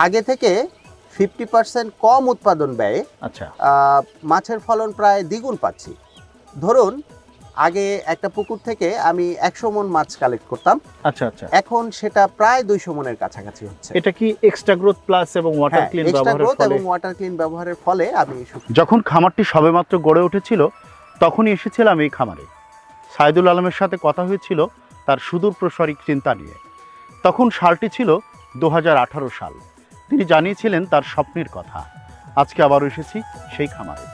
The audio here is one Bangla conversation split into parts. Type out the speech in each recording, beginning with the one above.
আগে থেকে 50% কম উৎপাদন ব্যয়ে আচ্ছা মাছের ফলন প্রায় দ্বিগুণ পাচ্ছি। ধরুন আগে একটা পুকুর থেকে আমি 100 মণ মাছ কালেক্ট করতাম, আচ্ছা আচ্ছা এখন সেটা প্রায় 200 মণের কাছাকাছি হচ্ছে। এটা কি এক্সট্রা গ্রোথ প্লাস এবং ওয়াটার ক্লিন এক্সট্রা ব্যবহারের গ্রোথ ফলে? এবং ওয়াটার ক্লিন ব্যবহারের ফলে আমি যখন খামারটি সবেমাত্র গড়ে উঠেছিল তখনই এসেছিলাম এই খামারে। সাইদুল আলমের সাথে কথা হয়েছিল তার সুদূর প্রসারী চিন্তা নিয়ে। তখন সালটি ছিল 2018 সাল। তিনি জানিয়েছিলেন তার স্বপ্নের কথা। আজকে আবারও এসেছি সেই খামারে।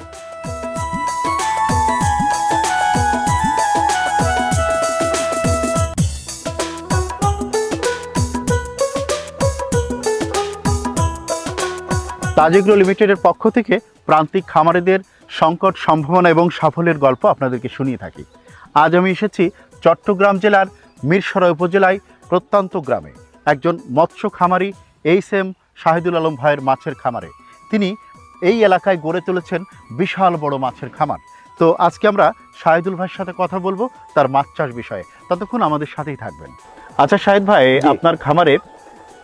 তাজ এগ্রো লিমিটেডের পক্ষ থেকে প্রান্তিক খামারিদের সংকট, সম্ভাবনা এবং সাফল্যের গল্প আপনাদেরকে শুনিয়ে থাকি। আজ আমি এসেছি চট্টগ্রাম জেলার মিরসরাই উপজেলায় প্রত্যন্ত গ্রামে একজন মৎস্য খামারি এইচ.এম. শাহিদুল আলম ভাইয়ের মাছের খামারে। তিনি এই এলাকায় গড়ে তুলেছেন বিশাল বড় মাছের খামার। তো আজকে আমরা শাহিদুল ভাইয়ের সাথে কথা বলবো তার মাছ চাষ বিষয়ে। ততক্ষণ আমাদের সাথেই থাকবেন। আচ্ছা শাহিদ ভাই, আপনার খামারে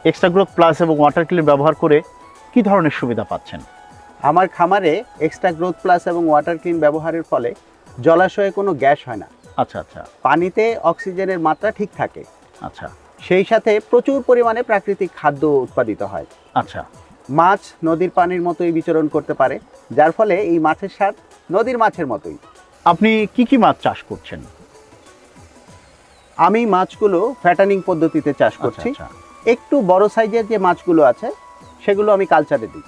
এক্সট্রা গ্রোথ প্লাস এবং ওয়াটার ক্লিন ব্যবহার করে কি ধরনের সুবিধা পাচ্ছেন? আমার খামারে এক্সট্রা গ্রোথ প্লাস এবং ওয়াটার ক্লিন ব্যবহারের ফলে জলাশয়ে কোনো গ্যাস হয় না। আচ্ছা আচ্ছা পানিতে অক্সিজেনের মাত্রা ঠিক থাকে। আচ্ছা সেই সাথে প্রচুর পরিমাণে প্রাকৃতিক খাদ্য উৎপাদিত হয়। আচ্ছা মাছ নদীর পানির মতোই বিচরণ করতে পারে, যার ফলে এই মাছের স্বাদ নদীর মাছের মতোই। আপনি কি কি মাছ চাষ করছেন? আমি মাছগুলো ফ্যাটানিং পদ্ধতিতে চাষ করছি। আচ্ছা, একটু বড় সাইজের যে মাছগুলো আছে সেগুলো আমি কালচারে দিই।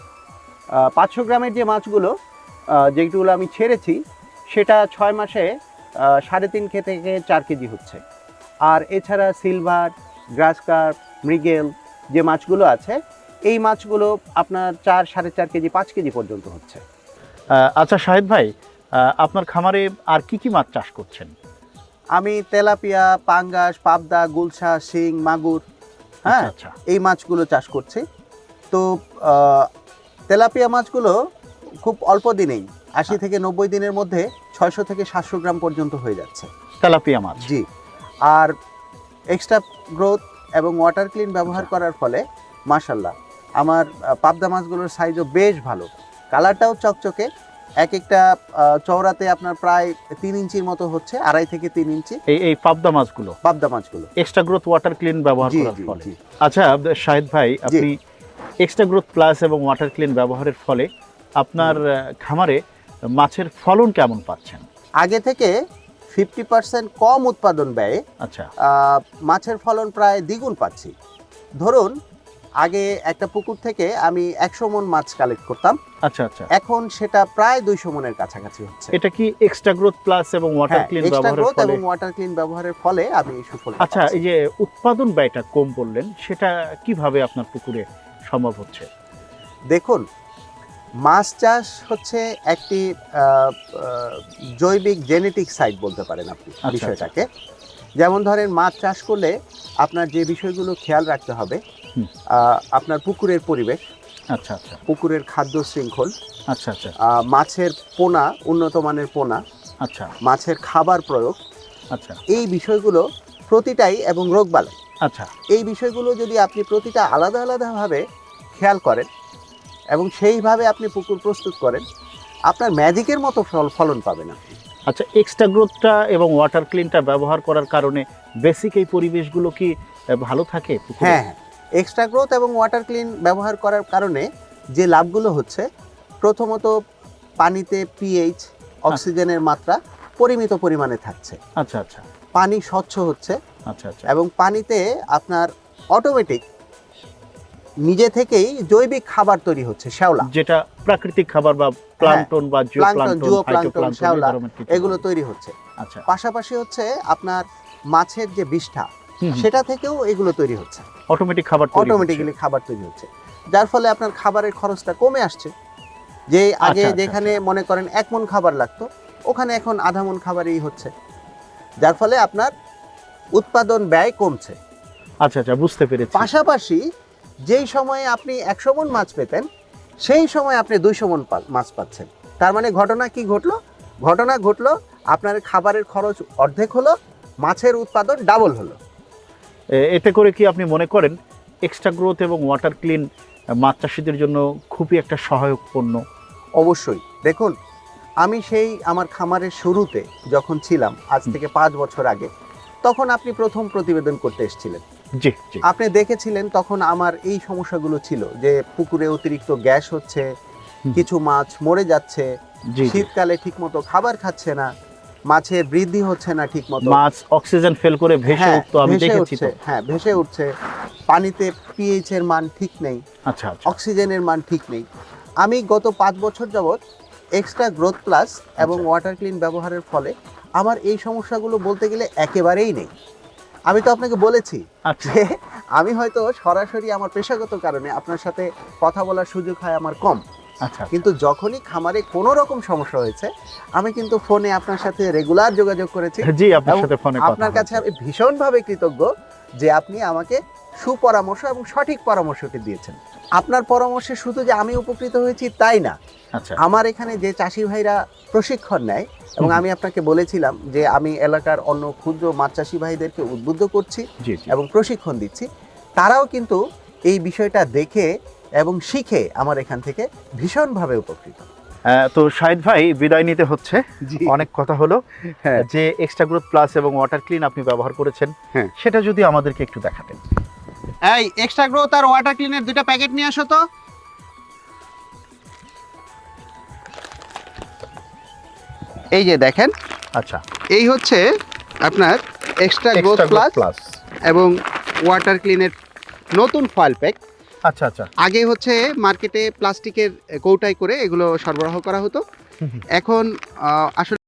500 গ্রামের যে মাছগুলো যেগুলো আমি ছেড়েছি সেটা 6 মাসে 3.5 থেকে 4 কেজি হচ্ছে। আর এছাড়া সিলভার, গ্রাস কার্প, মৃগেল যে মাছগুলো আছে এই মাছগুলো আপনার 4, 4.5 কেজি, 5 কেজি পর্যন্ত হচ্ছে। আচ্ছা শাহিদ ভাই, আপনার খামারে আর কি কি মাছ চাষ করছেন? আমি তেলাপিয়া, পাঙ্গাস, পাবদা, গুলশা, শিং, মাগুর, হ্যাঁ আচ্ছা এই মাছগুলো চাষ করছি। তো তেলাপিয়া মাছগুলো খুব অল্প দিনেই 80 থেকে 90 দিনের মধ্যে 600 থেকে 700 গ্রাম পর্যন্ত হয়ে যাচ্ছে। তেলাপিয়া মাছ, জি। আর এক্সট্রা গ্রোথ এবং ওয়াটার ক্লিন ব্যবহার করার ফলে মাশাল্লাহ আমার পাবদা মাছগুলোর সাইজও বেশ ভালো, কালারটাও চকচকে। এক একটা চওড়াতে আপনার প্রায় 3 ইঞ্চির মতো হচ্ছে, 2.5 থেকে 3 ইঞ্চি এই পাবদা মাছগুলো এক্সট্রা গ্রোথ ওয়াটার ক্লিন ব্যবহার জি করার জি ফলে। জি। আচ্ছা শাহিদ ভাই, আপনি এক্সট্রা গ্রোথ প্লাস এবং ওয়াটার ক্লিন ব্যবহারের ফলে আপনার খামারে মাছের ফলন কেমন পাচ্ছেন? আগে থেকে 50% কম উৎপাদন ব্যয়ে আচ্ছা মাছের ফলন প্রায় দ্বিগুণ পাচ্ছি। ধরুন আগে একটা পুকুর থেকে আমি 100 মণ মাছ কালেক্ট করতাম, আচ্ছা আচ্ছা এখন সেটা প্রায় 200 মণের কাছাকাছি হচ্ছে। এটা কি এক্সট্রা গ্রোথ প্লাস এবং ওয়াটার ক্লিন এক্সট্রা ব্যবহারের গ্রোথ ফলে? এবং ওয়াটার ক্লিন ব্যবহারের ফলে আমি এই সুফল আচ্ছা, এই যে উৎপাদন ব্যয়টা কম বললেন, সেটা কিভাবে আপনার পুকুরে সম্ভব হচ্ছে? দেখুন, মাছ চাষ হচ্ছে একটি জৈবিক জেনেটিক সাইট বলতে পারেন আপনি বিষয়টাকে। যেমন ধরেন মাছ চাষ করলে আপনার যে বিষয়গুলো খেয়াল রাখতে হবে, আপনার পুকুরের পরিবেশ, আচ্ছা আচ্ছা পুকুরের খাদ্য শৃঙ্খল, আচ্ছা আচ্ছা মাছের পোনা, উন্নত মানের পোনা, আচ্ছা মাছের খাবার প্রয়োগ, আচ্ছা এই বিষয়গুলো প্রতিটাই, এবং রোগবালাই, আচ্ছা এই বিষয়গুলো যদি আপনি প্রতিটা আলাদা আলাদাভাবে খেয়াল করেন এবং সেইভাবে আপনি পুকুর প্রস্তুত করেন, আপনার ম্যাজিকের মতো ফলন পাবেন আপনি। আচ্ছা, এক্সট্রা গ্রোথটা এবং ওয়াটার ক্লিনটা ব্যবহার করার কারণে বেসিক এই পরিবেশগুলো কি ভালো থাকে পুকুরে? হ্যাঁ, এক্সট্রা গ্রোথ এবং ওয়াটার ক্লিন ব্যবহার করার কারণে যে লাভগুলো হচ্ছে, প্রথমত পানিতে পিএইচ, অক্সিজেনের মাত্রা পরিমিত পরিমাণে থাকছে। আচ্ছা আচ্ছা পানি স্বচ্ছ হচ্ছে, আচ্ছা আচ্ছা এবং পানিতে আপনার অটোমেটিক নিজে থেকেই জৈবিক খাবার তৈরি হচ্ছে, শ্যাওলা, যেটা প্রাকৃতিক খাবার বা প্লাঙ্কটন বা জিওপ্লাঙ্কটন, শ্যাওলা, এগুলো তৈরি হচ্ছে। আচ্ছা, পাশাপাশি হচ্ছে আপনার মাছের যে বিষ্ঠা, সেটা থেকেও এগুলো তৈরি হচ্ছে, অটোমেটিক খাবার অটোমেটিক্যালি খাবার তৈরি হচ্ছে, যার ফলে আপনার খাবারের খরচটা কমে আসছে। যে আগে যেখানে মনে করেন 1 মণ খাবার লাগতো, ওখানে এখন আধা মণ খাবারই হচ্ছে, যার ফলে আপনার উৎপাদন ব্যয় কমছে। আচ্ছা আচ্ছা, বুঝতে পেরেছি। পাশাপাশি যেই সময়ে আপনি 100 মণ মাছ পেতেন, সেই সময় আপনি 200 মণ মাছ পাচ্ছেন। তার মানে ঘটনা কি ঘটলো? ঘটনা ঘটলো আপনার খাবারের খরচ অর্ধেক হলো, মাছের উৎপাদন ডাবল হলো। এতে করে কি আপনি মনে করেন এক্সট্রা গ্রোথ এবং ওয়াটার ক্লিন মাছ চাষিদের জন্য খুবই একটা সহায়ক পণ্য। অবশ্যই দেখুন, আমি সেই আমার খামারের শুরুতে যখন ছিলাম আজ থেকে 5 বছর আগে, তখন আপনি প্রথম প্রতিবেদন করতে এসেছিলেন। জি জি। আপনি দেখেছিলেন তখন আমার এই সমস্যাগুলো ছিল যে পুকুরে অতিরিক্ত গ্যাস হচ্ছে, কিছু মাছ মরে যাচ্ছে, জি জি। শীতকালে ঠিকমতো খাবার খাচ্ছে না, মাছের বৃদ্ধি হচ্ছে না ঠিকমতো, মাছ অক্সিজেন ফেল করে ভেসে হ্যাঁ উঠতো, আমি ভেসে দেখেছি তো। উঠছে, হ্যাঁ ভেসে উঠছে, পানিতে পিএইচ এর মান ঠিক নেই, আচ্ছা আচ্ছা। অক্সিজেনের মান ঠিক নেই। আমি গত 5 বছর যাবৎ এক্সট্রা গ্রোথ প্লাস এবং আচ্ছা। ওয়াটার ক্লিন ব্যবহারের ফলে আমার এই সমস্যাগুলো বলতে গেলে একেবারেই নেই। আমি তো আপনাকে বলেছি আচ্ছা যে আমি হয়তো সরাসরি আমার পেশাগত কারণে আপনার সাথে কথা বলার সুযোগ হয় আমার কম, আচ্ছা। কিন্তু যখনই খামারে কোনো রকম সমস্যা হয়েছে আমি কিন্তু ফোনে আপনার সাথে রেগুলার যোগাযোগ করেছি। জি, আপনার এবং সাথে ফোনে কথা আপনার কাছে আমি ভীষণভাবে কৃতজ্ঞ যে আপনি আমাকে সুপরামর্শ এবং সঠিক পরামর্শটি দিয়েছেন। আপনার পরামর্শে শুধু যে আমি উপকৃত হয়েছি তাই না, আচ্ছা আমার এখানে যে চাষি ভাইরা প্রশিক্ষণ নেয়, এবং আমি আপনাকে বলেছিলাম যে আমি এলাকার অন্য ক্ষুদ্র মাছ চাষি ভাইদেরকে উদ্বুদ্ধ করছি জি জি। এবং প্রশিক্ষণ দিচ্ছি, তারাও কিন্তু এই বিষয়টা দেখে এবং শিখে আমার এখান থেকে ভীষণভাবে উপকৃত। তো শাহিদ ভাই, বিদায় নিতে হচ্ছে। জি। অনেক কথা হলো। হ্যাঁ। যে এক্সট্রা গ্রোথ প্লাস এবং ওয়াটার ক্লিন আপনি ব্যবহার করেছেন, হ্যাঁ। সেটা যদি আমাদেরকে একটু দেখাতেন। এই এক্সট্রা গ্রোথ আর ওয়াটার ক্লিনের 2টা প্যাকেট নিয়ে আসো তো। এই যে দেখেন, আচ্ছা। এই হচ্ছে আপনার extra growth extra growth plus plus. এবং ওয়াটার ক্লিনের নতুন ফয়েল প্যাক। আচ্ছা আচ্ছা। আগে হচ্ছে মার্কেটে প্লাস্টিকের কৌটায় করে এগুলো সরবরাহ করা হতো, এখন আসলে